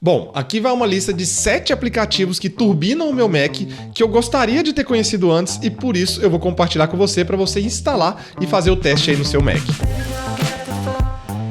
Bom, aqui vai uma lista de 7 aplicativos que turbinam o meu Mac, que eu gostaria de ter conhecido antes e por isso eu vou compartilhar com você para você instalar e fazer o teste aí no seu Mac.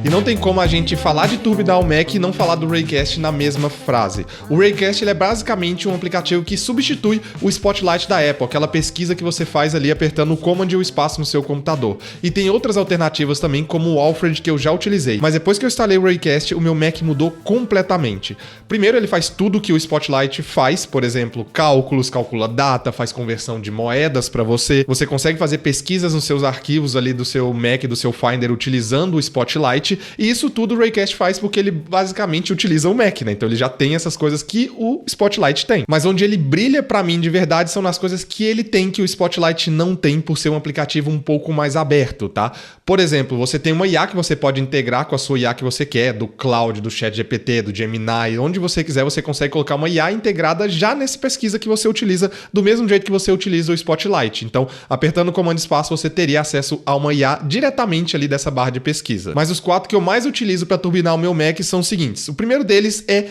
E não tem como a gente falar de turbinar o Mac e não falar do Raycast na mesma frase. O Raycast ele é basicamente um aplicativo que substitui o Spotlight da Apple, aquela pesquisa que você faz ali apertando o Command e o espaço no seu computador. E tem outras alternativas também, como o Alfred, que eu já utilizei. Mas depois que eu instalei o Raycast, o meu Mac mudou completamente. Primeiro, ele faz tudo que o Spotlight faz, por exemplo, cálculos, calcula data, faz conversão de moedas para você. Você consegue fazer pesquisas nos seus arquivos ali do seu Mac, do seu Finder, utilizando o Spotlight. E isso tudo o Raycast faz porque ele basicamente utiliza o Mac, né? Então ele já tem essas coisas que o Spotlight tem. Mas onde ele brilha pra mim de verdade são nas coisas que ele tem que o Spotlight não tem por ser um aplicativo um pouco mais aberto, tá? Por exemplo, você tem uma IA que você pode integrar com a sua IA que você quer, do Cloud, do ChatGPT, do Gemini, onde você quiser, você consegue colocar uma IA integrada já nessa pesquisa que você utiliza, do mesmo jeito que você utiliza o Spotlight. Então, apertando o comando espaço, você teria acesso a uma IA diretamente ali dessa barra de pesquisa. Mas os 4 que eu mais utilizo para turbinar o meu Mac são os seguintes. O primeiro deles é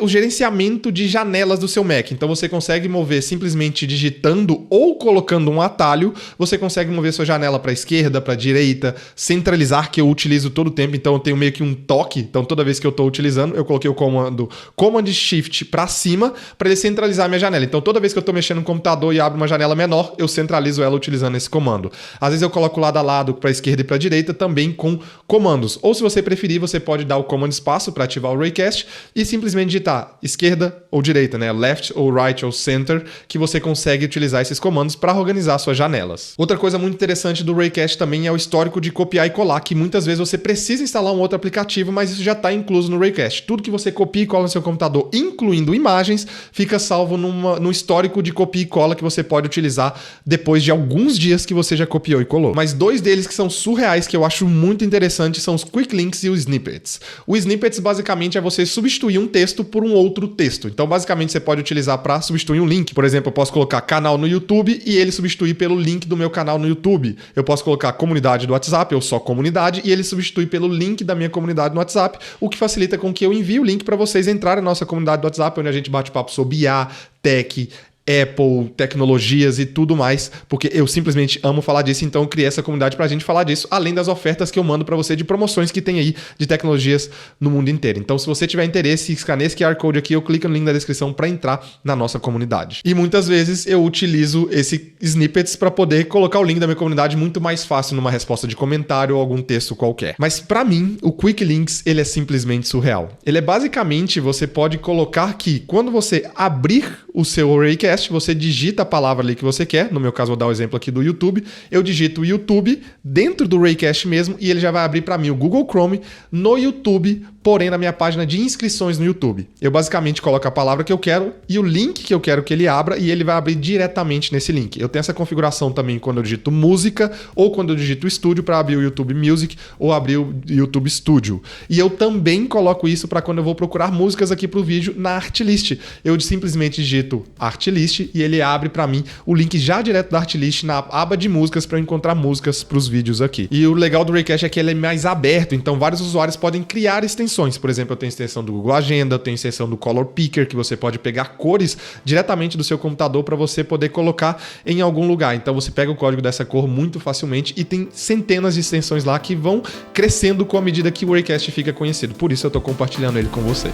o gerenciamento de janelas do seu Mac. Então você consegue mover simplesmente digitando ou colocando um atalho, você consegue mover sua janela para a esquerda, para a direita, centralizar, que eu utilizo todo o tempo, então eu tenho meio que um toque. Então toda vez que eu estou utilizando, eu coloquei o comando Command Shift para cima para ele centralizar a minha janela. Então toda vez que eu estou mexendo no computador e abro uma janela menor, eu centralizo ela utilizando esse comando. Às vezes eu coloco lado a lado para a esquerda e para a direita também com comandos. Ou se você preferir, você pode dar o comando espaço para ativar o Raycast e simplesmente digitar esquerda ou direita, né? Left ou right ou center, que você consegue utilizar esses comandos para organizar suas janelas. Outra coisa muito interessante do Raycast também é o histórico de copiar e colar, que muitas vezes você precisa instalar um outro aplicativo, mas isso já está incluso no Raycast. Tudo que você copia e cola no seu computador, incluindo imagens, fica salvo no histórico de copia e cola que você pode utilizar depois de alguns dias que você já copiou e colou. Mas 2 deles que são surreais, que eu acho muito interessantes, são os Quick Links e o Snippets. O Snippets basicamente é você substituir um texto por um outro texto. Então, basicamente, você pode utilizar para substituir um link. Por exemplo, eu posso colocar canal no YouTube e ele substituir pelo link do meu canal no YouTube. Eu posso colocar comunidade do WhatsApp ou só comunidade e ele substitui pelo link da minha comunidade no WhatsApp, o que facilita com que eu envie o link para vocês entrarem na nossa comunidade do WhatsApp, onde a gente bate papo sobre IA, tech, Apple, tecnologias e tudo mais, porque eu simplesmente amo falar disso, então eu criei essa comunidade pra gente falar disso, além das ofertas que eu mando pra você de promoções que tem aí de tecnologias no mundo inteiro. Então, se você tiver interesse, escaneie esse QR Code aqui, eu clico no link da descrição pra entrar na nossa comunidade. E muitas vezes eu utilizo esse snippets pra poder colocar o link da minha comunidade muito mais fácil numa resposta de comentário ou algum texto qualquer. Mas pra mim, o Quick Links, ele é simplesmente surreal. Ele é basicamente, você pode colocar que quando você abrir o seu Raycast, você digita a palavra ali que você quer. No meu caso, vou dar o exemplo aqui do YouTube. Eu digito o YouTube dentro do Raycast mesmo e ele já vai abrir para mim o Google Chrome no YouTube, porém na minha página de inscrições no YouTube. Eu basicamente coloco a palavra que eu quero e o link que eu quero que ele abra e ele vai abrir diretamente nesse link. Eu tenho essa configuração também quando eu digito música ou quando eu digito estúdio para abrir o YouTube Music ou abrir o YouTube Studio. E eu também coloco isso para quando eu vou procurar músicas aqui para o vídeo na Artlist. Eu simplesmente digito Artlist e ele abre para mim o link já direto da Artlist na aba de músicas para eu encontrar músicas para os vídeos aqui. E o legal do Raycast é que ele é mais aberto, então vários usuários podem criar extensões. Por exemplo, eu tenho extensão do Google Agenda, eu tenho extensão do Color Picker, que você pode pegar cores diretamente do seu computador para você poder colocar em algum lugar. Então você pega o código dessa cor muito facilmente e tem centenas de extensões lá que vão crescendo com a medida que o Raycast fica conhecido. Por isso eu estou compartilhando ele com você.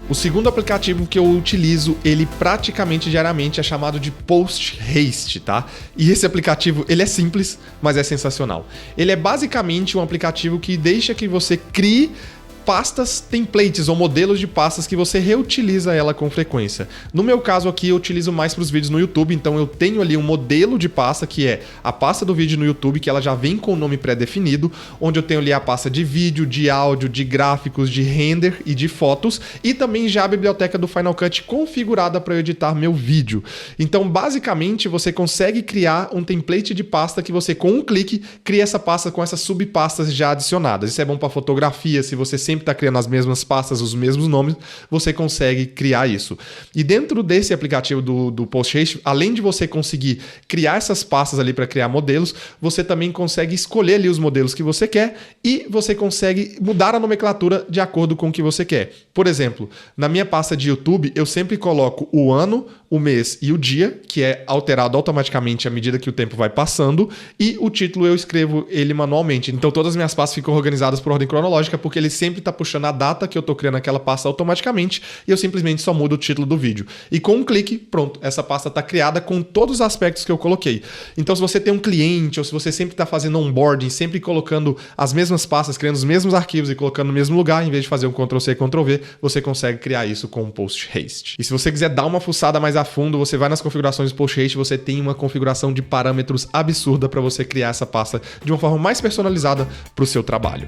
O segundo aplicativo que eu utilizo, ele praticamente diariamente, é chamado de Post Haste, tá? E esse aplicativo, ele é simples, mas é sensacional. Ele é basicamente um aplicativo que deixa que você crie pastas, templates ou modelos de pastas que você reutiliza ela com frequência. No meu caso aqui, eu utilizo mais para os vídeos no YouTube, então eu tenho ali um modelo de pasta que é a pasta do vídeo no YouTube, que ela já vem com o nome pré-definido, onde eu tenho ali a pasta de vídeo, de áudio, de gráficos, de render e de fotos, e também já a biblioteca do Final Cut configurada para eu editar meu vídeo. Então, basicamente, você consegue criar um template de pasta que você, com um clique, cria essa pasta com essas subpastas já adicionadas. Isso é bom para fotografia, se você sempre sempre está criando as mesmas pastas, os mesmos nomes, você consegue criar isso. E dentro desse aplicativo do Posthaste, além de você conseguir criar essas pastas ali para criar modelos, você também consegue escolher ali os modelos que você quer e você consegue mudar a nomenclatura de acordo com o que você quer. Por exemplo, na minha pasta de YouTube, eu sempre coloco o ano, o mês e o dia, que é alterado automaticamente à medida que o tempo vai passando, e o título eu escrevo ele manualmente. Então todas as minhas pastas ficam organizadas por ordem cronológica, porque ele sempre está puxando a data que eu estou criando aquela pasta automaticamente, e eu simplesmente só mudo o título do vídeo. E com um clique, pronto, essa pasta está criada com todos os aspectos que eu coloquei. Então se você tem um cliente, ou se você sempre está fazendo onboarding, sempre colocando as mesmas pastas, criando os mesmos arquivos e colocando no mesmo lugar, em vez de fazer um Ctrl+C e Ctrl+V, você consegue criar isso com o Posthaste. E se você quiser dar uma fuçada mais a fundo, você vai nas configurações do Posthaste, você tem uma configuração de parâmetros absurda para você criar essa pasta de uma forma mais personalizada para o seu trabalho.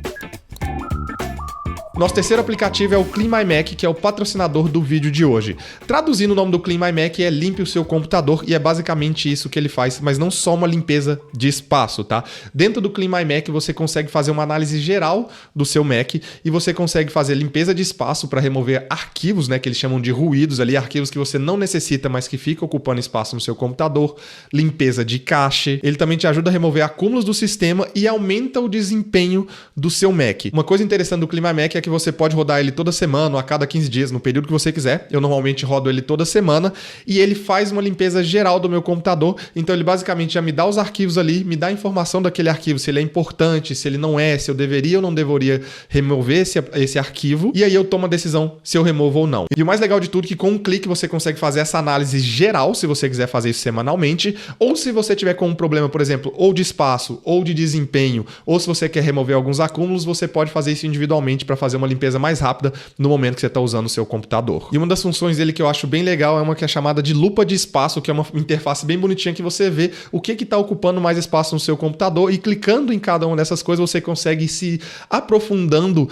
Nosso terceiro aplicativo é o Clean My Mac, que é o patrocinador do vídeo de hoje. Traduzindo, o nome do Clean My Mac é Limpe o Seu Computador, e é basicamente isso que ele faz, mas não só uma limpeza de espaço, tá? Dentro do Clean My Mac você consegue fazer uma análise geral do seu Mac e você consegue fazer limpeza de espaço para remover arquivos, né, que eles chamam de ruídos ali, arquivos que você não necessita, mas que ficam ocupando espaço no seu computador, limpeza de cache. Ele também te ajuda a remover acúmulos do sistema e aumenta o desempenho do seu Mac. Uma coisa interessante do Clean My Mac é que você pode rodar ele toda semana ou a cada 15 dias, no período que você quiser. Eu normalmente rodo ele toda semana e ele faz uma limpeza geral do meu computador. Então ele basicamente já me dá os arquivos ali, me dá a informação daquele arquivo, se ele é importante, se ele não é, se eu deveria ou não deveria remover esse arquivo. E aí eu tomo a decisão se eu removo ou não. E o mais legal de tudo é que com um clique você consegue fazer essa análise geral, se você quiser fazer isso semanalmente, ou se você tiver com um problema, por exemplo, ou de espaço, ou de desempenho, ou se você quer remover alguns acúmulos, você pode fazer isso individualmente para fazer uma limpeza mais rápida no momento que você está usando o seu computador. E uma das funções dele que eu acho bem legal é uma que é chamada de lupa de espaço, que é uma interface bem bonitinha que você vê o que está ocupando mais espaço no seu computador, e clicando em cada uma dessas coisas você consegue se aprofundando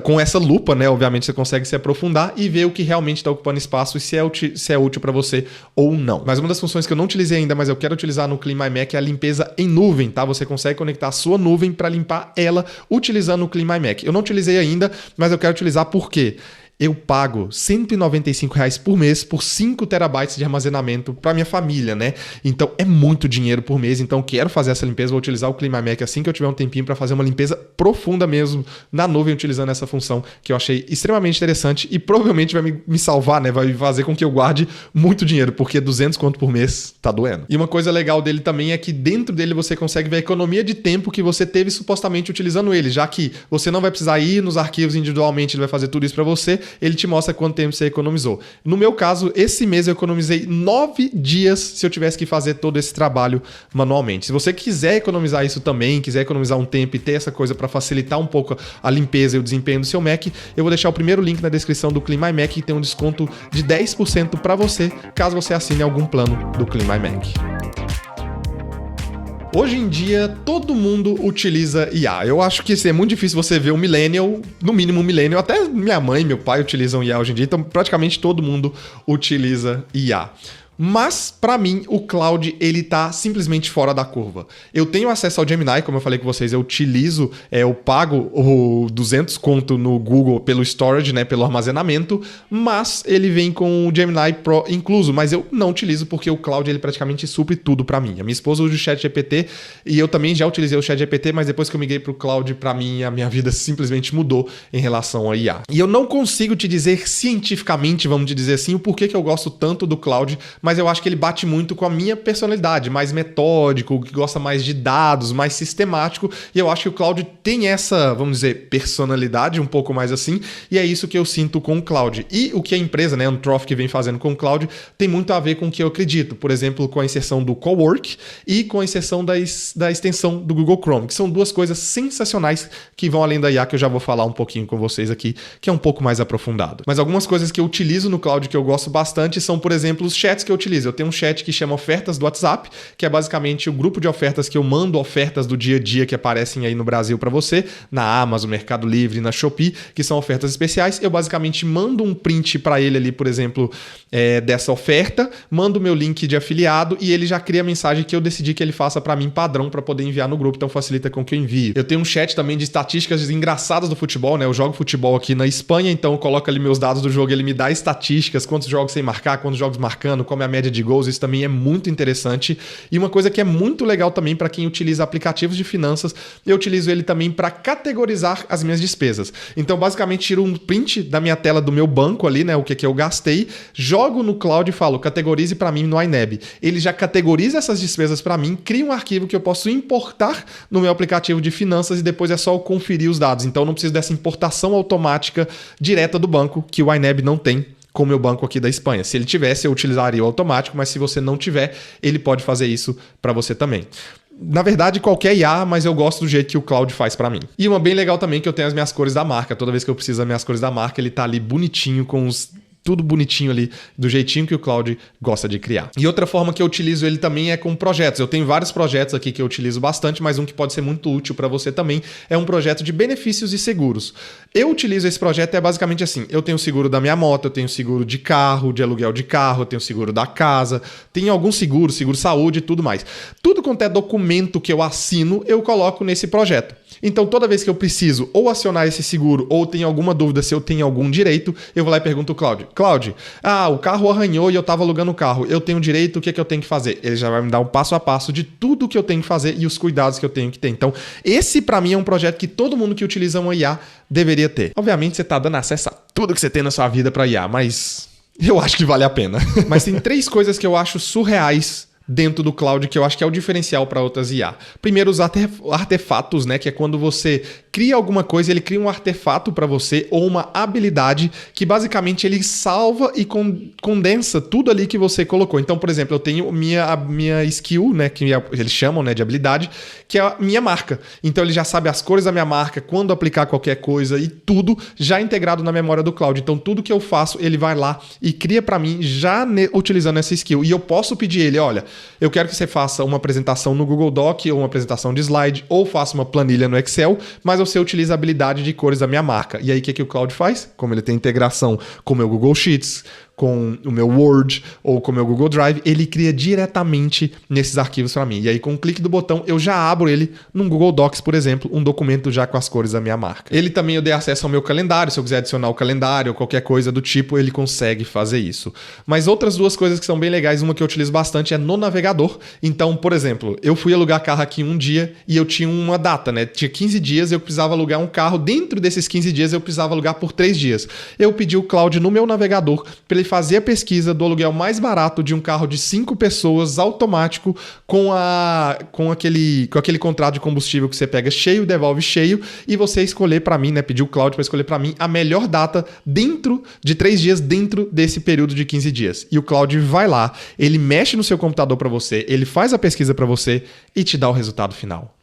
com essa lupa, né? Obviamente você consegue se aprofundar e ver o que realmente está ocupando espaço e se é útil para você ou não. Mas uma das funções que eu não utilizei ainda, mas eu quero utilizar no Clean My Mac é a limpeza em nuvem, tá? Você consegue conectar a sua nuvem para limpar ela utilizando o Clean My Mac. Eu não utilizei ainda, mas eu quero utilizar por quê? Eu pago R$ 195 por mês por 5 terabytes de armazenamento para minha família, né? Então é muito dinheiro por mês, então quero fazer essa limpeza, vou utilizar o Clean My Mac assim que eu tiver um tempinho para fazer uma limpeza profunda mesmo na nuvem, utilizando essa função que eu achei extremamente interessante e provavelmente vai me salvar, né? Vai fazer com que eu guarde muito dinheiro, porque 200 conto por mês tá doendo. E uma coisa legal dele também é que dentro dele você consegue ver a economia de tempo que você teve supostamente utilizando ele, já que você não vai precisar ir nos arquivos individualmente, ele vai fazer tudo isso para você, ele te mostra quanto tempo você economizou. No meu caso, esse mês eu economizei 9 dias se eu tivesse que fazer todo esse trabalho manualmente. Se você quiser economizar isso também, quiser economizar um tempo e ter essa coisa para facilitar um pouco a limpeza e o desempenho do seu Mac, eu vou deixar o primeiro link na descrição do Clean My Mac, que tem um desconto de 10% para você, caso você assine algum plano do Clean My Mac. Hoje em dia, todo mundo utiliza IA. Eu acho que é muito difícil você ver um millennial, no mínimo um millennial, até minha mãe e meu pai utilizam IA hoje em dia, então praticamente todo mundo utiliza IA. Mas, para mim, o Claude, ele tá simplesmente fora da curva. Eu tenho acesso ao Gemini, como eu falei com vocês, eu utilizo, eu pago o 200 conto no Google pelo storage, né, pelo armazenamento, mas ele vem com o Gemini Pro incluso, mas eu não utilizo porque o Claude, ele praticamente supre tudo para mim. A minha esposa usa o ChatGPT e eu também já utilizei o ChatGPT, mas depois que eu migrei pro Claude, para mim, a minha vida simplesmente mudou em relação a IA. E eu não consigo te dizer cientificamente, vamos dizer assim, o porquê que eu gosto tanto do Claude, mas eu acho que ele bate muito com a minha personalidade, mais metódico, que gosta mais de dados, mais sistemático, e eu acho que o Claude tem essa, vamos dizer, personalidade um pouco mais assim, e é isso que eu sinto com o Claude. E o que a empresa, né, Anthropic, vem fazendo com o Claude tem muito a ver com o que eu acredito, por exemplo, com a inserção do Cowork e com a inserção da extensão do Google Chrome, que são duas coisas sensacionais que vão além da IA, que eu já vou falar um pouquinho com vocês aqui, que é um pouco mais aprofundado. Mas algumas coisas que eu utilizo no Claude que eu gosto bastante são, por exemplo, os chats que eu utilizo? Eu tenho um chat que chama Ofertas do WhatsApp, que é basicamente o grupo de ofertas que eu mando ofertas do dia a dia que aparecem aí no Brasil para você, na Amazon, Mercado Livre, na Shopee, que são ofertas especiais. Eu basicamente mando um print para ele ali, por exemplo, dessa oferta, mando o meu link de afiliado e ele já cria a mensagem que eu decidi que ele faça para mim padrão para poder enviar no grupo, então facilita com que eu envie. Eu tenho um chat também de estatísticas engraçadas do futebol, né? Eu jogo futebol aqui na Espanha, então eu coloco ali meus dados do jogo, ele me dá estatísticas, quantos jogos sem marcar, quantos jogos marcando, qual é a média de gols, isso também é muito interessante. E uma coisa que é muito legal também para quem utiliza aplicativos de finanças, eu utilizo ele também para categorizar as minhas despesas. Então, basicamente, tiro um print da minha tela do meu banco ali, né? O que eu gastei, jogo no cloud e falo, categorize para mim no iNeb. Ele já categoriza essas despesas para mim, cria um arquivo que eu posso importar no meu aplicativo de finanças e depois é só eu conferir os dados. Então, não preciso dessa importação automática direta do banco, que o iNeb não tem com o meu banco aqui da Espanha. Se ele tivesse, eu utilizaria o automático, mas se você não tiver, ele pode fazer isso para você também. Na verdade, qualquer IA, mas eu gosto do jeito que o Cloud faz para mim. E uma bem legal também que eu tenho as minhas cores da marca. Toda vez que eu preciso das minhas cores da marca, ele tá ali bonitinho com tudo bonitinho ali, do jeitinho que o Cloud gosta de criar. E outra forma que eu utilizo ele também é com projetos. Eu tenho vários projetos aqui que eu utilizo bastante, mas um que pode ser muito útil para você também é um projeto de benefícios e seguros. Eu utilizo esse projeto, é basicamente assim, eu tenho seguro da minha moto, eu tenho seguro de carro, de aluguel de carro, eu tenho seguro da casa, tenho algum seguro saúde e tudo mais. Tudo quanto é documento que eu assino, eu coloco nesse projeto. Então, toda vez que eu preciso ou acionar esse seguro ou tenho alguma dúvida se eu tenho algum direito, eu vou lá e pergunto ao Cláudio. Cláudio, o carro arranhou e eu estava alugando o carro. Eu tenho direito, o que é que eu tenho que fazer? Ele já vai me dar um passo a passo de tudo que eu tenho que fazer e os cuidados que eu tenho que ter. Então, esse para mim é um projeto que todo mundo que utiliza uma IA deveria ter. Obviamente, você está dando acesso a tudo que você tem na sua vida para IA, mas eu acho que vale a pena. Mas tem 3 coisas que eu acho surreais dentro do cloud, que eu acho que é o diferencial para outras IA. Primeiro, os artefatos, né? Que é quando você cria alguma coisa, ele cria um artefato para você ou uma habilidade que basicamente ele salva e condensa tudo ali que você colocou. Então, por exemplo, eu tenho a minha skill, né? Que eles chamam, né, de habilidade, que é a minha marca. Então, ele já sabe as cores da minha marca, quando aplicar qualquer coisa e tudo já integrado na memória do cloud. Então, tudo que eu faço, ele vai lá e cria para mim já utilizando essa skill. E eu posso pedir ele, olha, eu quero que você faça uma apresentação no Google Doc ou uma apresentação de slide ou faça uma planilha no Excel, mas você utiliza a habilidade de cores da minha marca. E aí o que o Cloud faz? Como ele tem integração com o meu Google Sheets, com o meu Word ou com o meu Google Drive, ele cria diretamente nesses arquivos para mim. E aí com um clique do botão eu já abro ele num Google Docs, por exemplo, um documento já com as cores da minha marca. Ele também eu dei acesso ao meu calendário, se eu quiser adicionar o calendário ou qualquer coisa do tipo, ele consegue fazer isso. Mas outras 2 coisas que são bem legais, uma que eu utilizo bastante é no navegador. Então, por exemplo, eu fui alugar carro aqui um dia e eu tinha uma data, né? Tinha 15 dias, eu precisava alugar um carro. Dentro desses 15 dias eu precisava alugar por 3 dias. Eu pedi o Cloud no meu navegador para ele fazer a pesquisa do aluguel mais barato de um carro de 5 pessoas automático com aquele contrato de combustível que você pega cheio, devolve cheio e você escolher para mim, né, pedir o Cloud para escolher para mim a melhor data dentro de 3 dias dentro desse período de 15 dias. E o Cloud vai lá, ele mexe no seu computador para você, ele faz a pesquisa para você e te dá o resultado final.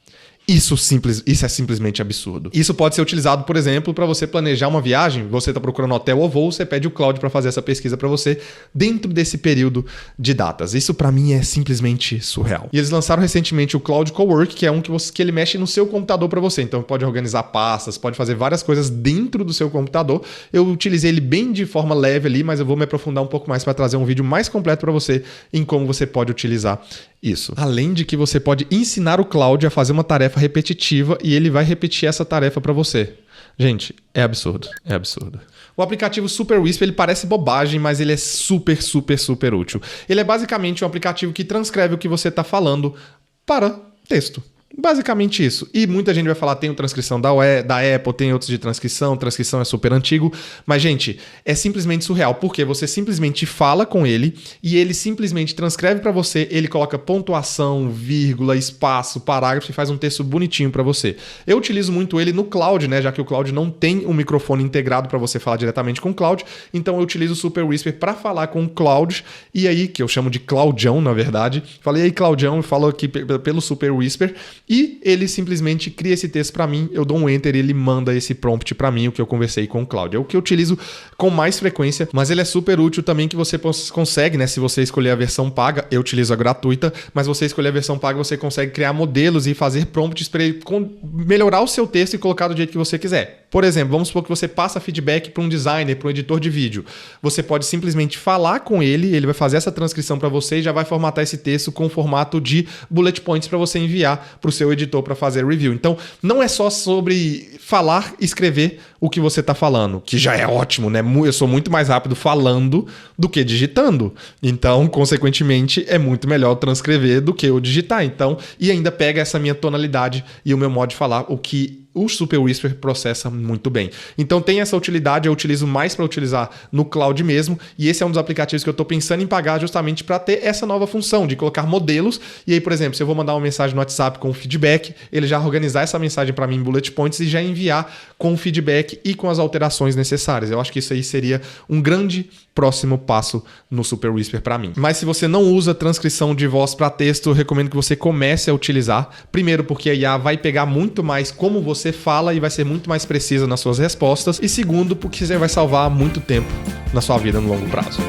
Isso é simplesmente absurdo. Isso pode ser utilizado, por exemplo, para você planejar uma viagem. Você está procurando hotel ou voo, você pede o Cloud para fazer essa pesquisa para você dentro desse período de datas. Isso para mim é simplesmente surreal. E eles lançaram recentemente o Cloud Cowork, que é um que ele mexe no seu computador para você. Então pode organizar pastas, pode fazer várias coisas dentro do seu computador. Eu utilizei ele bem de forma leve ali, mas eu vou me aprofundar um pouco mais para trazer um vídeo mais completo para você em como você pode utilizar isso. Além de que você pode ensinar o Cloud a fazer uma tarefa repetitiva e ele vai repetir essa tarefa para você. Gente, é absurdo. É absurdo. O aplicativo Super Whisper, ele parece bobagem, mas ele é super, super, super útil. Ele é basicamente um aplicativo que transcreve o que você está falando para texto. Basicamente isso. E muita gente vai falar, tem transcrição da Apple, tem outros de transcrição é super antigo. Mas, gente, é simplesmente surreal, porque você simplesmente fala com ele e ele simplesmente transcreve para você, ele coloca pontuação, vírgula, espaço, parágrafo e faz um texto bonitinho para você. Eu utilizo muito ele no Cloud, né? Já que o Cloud não tem um microfone integrado para você falar diretamente com o Cloud, então eu utilizo o Super Whisper para falar com o Cloud, e aí, que eu chamo de Claudião, na verdade. Falei, aí, Claudião, eu falo aqui pelo Super Whisper. e ele simplesmente cria esse texto para mim, eu dou um enter e ele manda esse prompt para mim, o que eu conversei com o Claude. É o que eu utilizo com mais frequência, mas ele é super útil também que você consegue, né? Se você escolher a versão paga, eu utilizo a gratuita, mas você escolher a versão paga, você consegue criar modelos e fazer prompts para ele melhorar o seu texto e colocar do jeito que você quiser. Por exemplo, vamos supor que você passa feedback para um designer, para um editor de vídeo. Você pode simplesmente falar com ele vai fazer essa transcrição para você e já vai formatar esse texto com formato de bullet points para você enviar para o seu editor para fazer review. Então, não é só sobre falar e escrever o que você está falando, que já é ótimo, né? Eu sou muito mais rápido falando do que digitando. Então, consequentemente, é muito melhor transcrever do que eu digitar. Então, e ainda pega essa minha tonalidade e o meu modo de falar, o que o Super Whisper processa muito bem. Então tem essa utilidade, eu utilizo mais para utilizar no cloud mesmo, e esse é um dos aplicativos que eu estou pensando em pagar justamente para ter essa nova função de colocar modelos. E aí, por exemplo, se eu vou mandar uma mensagem no WhatsApp com feedback, ele já organizar essa mensagem para mim em bullet points e já enviar com feedback e com as alterações necessárias. Eu acho que isso aí seria um grande próximo passo no Super Whisper para mim. Mas se você não usa transcrição de voz para texto, eu recomendo que você comece a utilizar. Primeiro, porque a IA vai pegar muito mais como você fala e vai ser muito mais precisa nas suas respostas. E segundo, porque você vai salvar muito tempo na sua vida no longo prazo.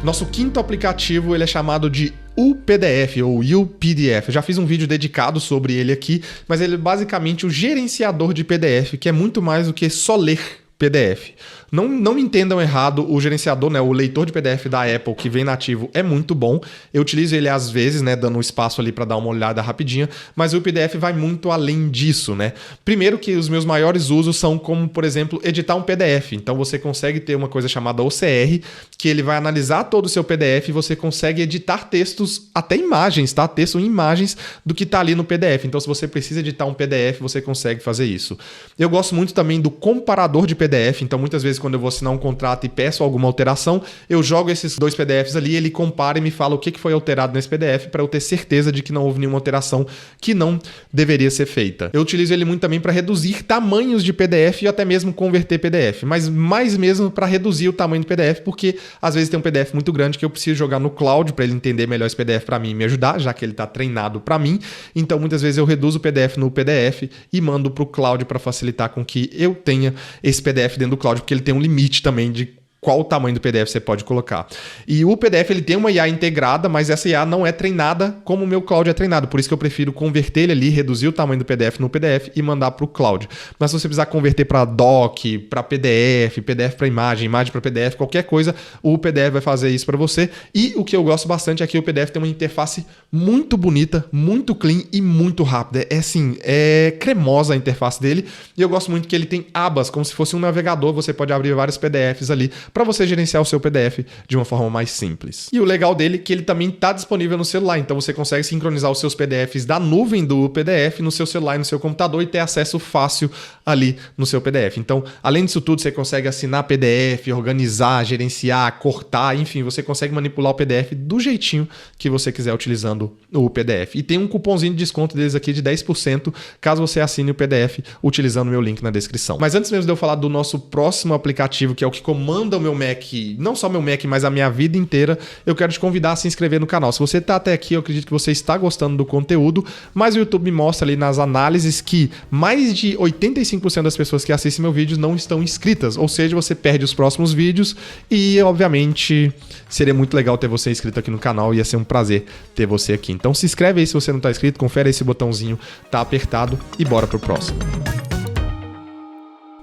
Nosso quinto aplicativo, ele é chamado de UPDF ou UPDF. Eu já fiz um vídeo dedicado sobre ele aqui, mas ele é basicamente o gerenciador de PDF, que é muito mais do que só ler PDF. Não me entendam errado, o gerenciador, né, o leitor de PDF da Apple que vem nativo é muito bom. Eu utilizo ele às vezes, né, dando um espaço ali para dar uma olhada rapidinha, mas o PDF vai muito além disso, né? Primeiro que os meus maiores usos são como, por exemplo, editar um PDF. Então você consegue ter uma coisa chamada OCR, que ele vai analisar todo o seu PDF e você consegue editar textos, até imagens, tá? Texto em imagens do que tá ali no PDF. Então se você precisa editar um PDF, você consegue fazer isso. Eu gosto muito também do comparador de PDF, então muitas vezes quando eu vou assinar um contrato e peço alguma alteração, eu jogo esses dois PDFs ali, ele compara e me fala o que foi alterado nesse PDF para eu ter certeza de que não houve nenhuma alteração que não deveria ser feita. Eu utilizo ele muito também para reduzir tamanhos de PDF e até mesmo converter PDF, mas mais mesmo para reduzir o tamanho do PDF, porque às vezes tem um PDF muito grande que eu preciso jogar no cloud para ele entender melhor esse PDF para mim e me ajudar, já que ele está treinado para mim. Então muitas vezes eu reduzo o PDF no PDF e mando para o cloud para facilitar com que eu tenha esse PDF dentro do cloud, porque ele tem um limite também de qual o tamanho do PDF você pode colocar. E o PDF ele tem uma IA integrada, mas essa IA não é treinada como o meu cloud é treinado. Por isso que eu prefiro converter ele ali, reduzir o tamanho do PDF no PDF e mandar para o cloud. Mas se você precisar converter para doc, para PDF, PDF para imagem, imagem para PDF, qualquer coisa, o PDF vai fazer isso para você. E o que eu gosto bastante é que o PDF tem uma interface muito bonita, muito clean e muito rápida. É cremosa a interface dele. E eu gosto muito que ele tem abas, como se fosse um navegador. Você pode abrir vários PDFs ali para você gerenciar o seu PDF de uma forma mais simples. E o legal dele é que ele também está disponível no celular, então você consegue sincronizar os seus PDFs da nuvem do PDF no seu celular e no seu computador e ter acesso fácil ali no seu PDF. Então, além disso tudo, você consegue assinar PDF, organizar, gerenciar, cortar, enfim, você consegue manipular o PDF do jeitinho que você quiser utilizando o PDF. E tem um cupomzinho de desconto deles aqui de 10% caso você assine o PDF utilizando o meu link na descrição. Mas antes mesmo de eu falar do nosso próximo aplicativo, que é o que comanda o meu Mac, não só meu Mac, mas a minha vida inteira, eu quero te convidar a se inscrever no canal. Se você está até aqui, eu acredito que você está gostando do conteúdo, mas o YouTube me mostra ali nas análises que mais de 85% das pessoas que assistem meu vídeo não estão inscritas, ou seja, você perde os próximos vídeos e, obviamente, seria muito legal ter você inscrito aqui no canal, ia ser um prazer ter você aqui. Então se inscreve aí se você não está inscrito, confere aí se o botãozinho tá apertado e bora pro próximo.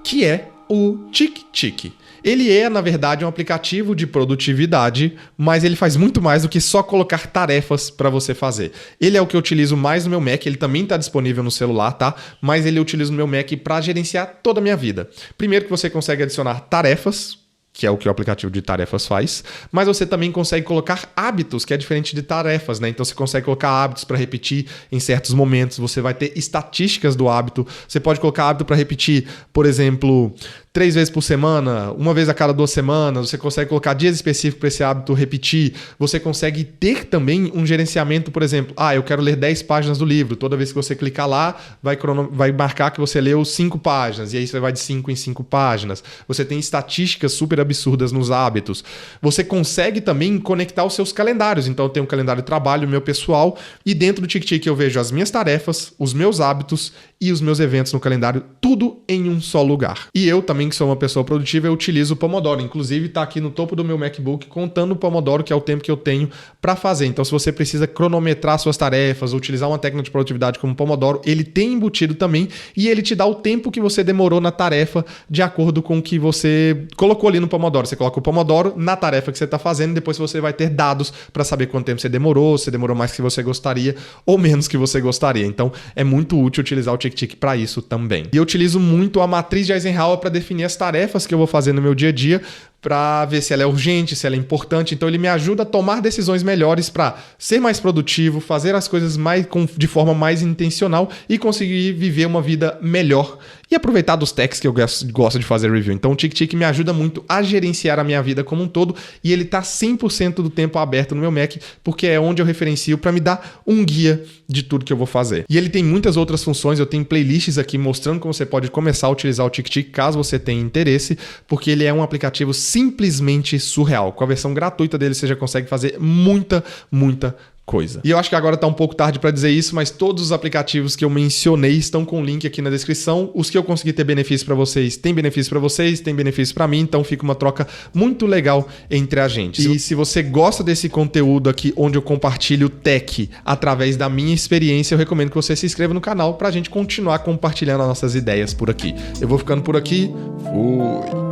Que é o TickTick. Ele é, na verdade, um aplicativo de produtividade, mas ele faz muito mais do que só colocar tarefas para você fazer. Ele é o que eu utilizo mais no meu Mac, ele também está disponível no celular, tá? Mas ele eu utilizo no meu Mac para gerenciar toda a minha vida. Primeiro que você consegue adicionar tarefas, que é o que o aplicativo de tarefas faz, mas você também consegue colocar hábitos, que é diferente de tarefas, né? Então você consegue colocar hábitos para repetir em certos momentos, você vai ter estatísticas do hábito, você pode colocar hábito para repetir, por exemplo, 3 vezes por semana, uma vez a cada 2 semanas, você consegue colocar dias específicos para esse hábito repetir, você consegue ter também um gerenciamento, por exemplo, eu quero ler 10 páginas do livro, toda vez que você clicar lá, vai marcar que você leu 5 páginas, e aí você vai de 5 em 5 páginas. Você tem estatísticas super absurdas nos hábitos. Você consegue também conectar os seus calendários, então eu tenho um calendário de trabalho, meu pessoal, e dentro do TickTick eu vejo as minhas tarefas, os meus hábitos e os meus eventos no calendário, tudo em um só lugar. E eu também, que sou uma pessoa produtiva, eu utilizo o Pomodoro. Inclusive, está aqui no topo do meu MacBook contando o Pomodoro, que é o tempo que eu tenho para fazer. Então, se você precisa cronometrar suas tarefas, ou utilizar uma técnica de produtividade como o Pomodoro, ele tem embutido também e ele te dá o tempo que você demorou na tarefa de acordo com o que você colocou ali no Pomodoro. Você coloca o Pomodoro na tarefa que você está fazendo e depois você vai ter dados para saber quanto tempo você demorou, se demorou mais que você gostaria ou menos que você gostaria. Então, é muito útil utilizar o TickTick para isso também. E eu utilizo muito a matriz de Eisenhower para definir as tarefas que eu vou fazer no meu dia a dia, para ver se ela é urgente, se ela é importante. Então ele me ajuda a tomar decisões melhores para ser mais produtivo, fazer as coisas de forma mais intencional e conseguir viver uma vida melhor e aproveitar dos techs que eu gosto de fazer review. Então o TickTick me ajuda muito a gerenciar a minha vida como um todo e ele está 100% do tempo aberto no meu Mac, porque é onde eu referencio para me dar um guia de tudo que eu vou fazer. E ele tem muitas outras funções, eu tenho playlists aqui mostrando como você pode começar a utilizar o TickTick caso você tenha interesse, porque ele é um aplicativo simplesmente surreal. Com a versão gratuita dele você já consegue fazer muita coisa. E eu acho que agora tá um pouco tarde para dizer isso, mas todos os aplicativos que eu mencionei estão com o link aqui na descrição. Os que eu consegui ter benefício para vocês, tem benefício para vocês, tem benefício para mim, então fica uma troca muito legal entre a gente. E se você gosta desse conteúdo aqui, onde eu compartilho tech através da minha experiência, eu recomendo que você se inscreva no canal pra gente continuar compartilhando as nossas ideias por aqui. Eu vou ficando por aqui. Fui!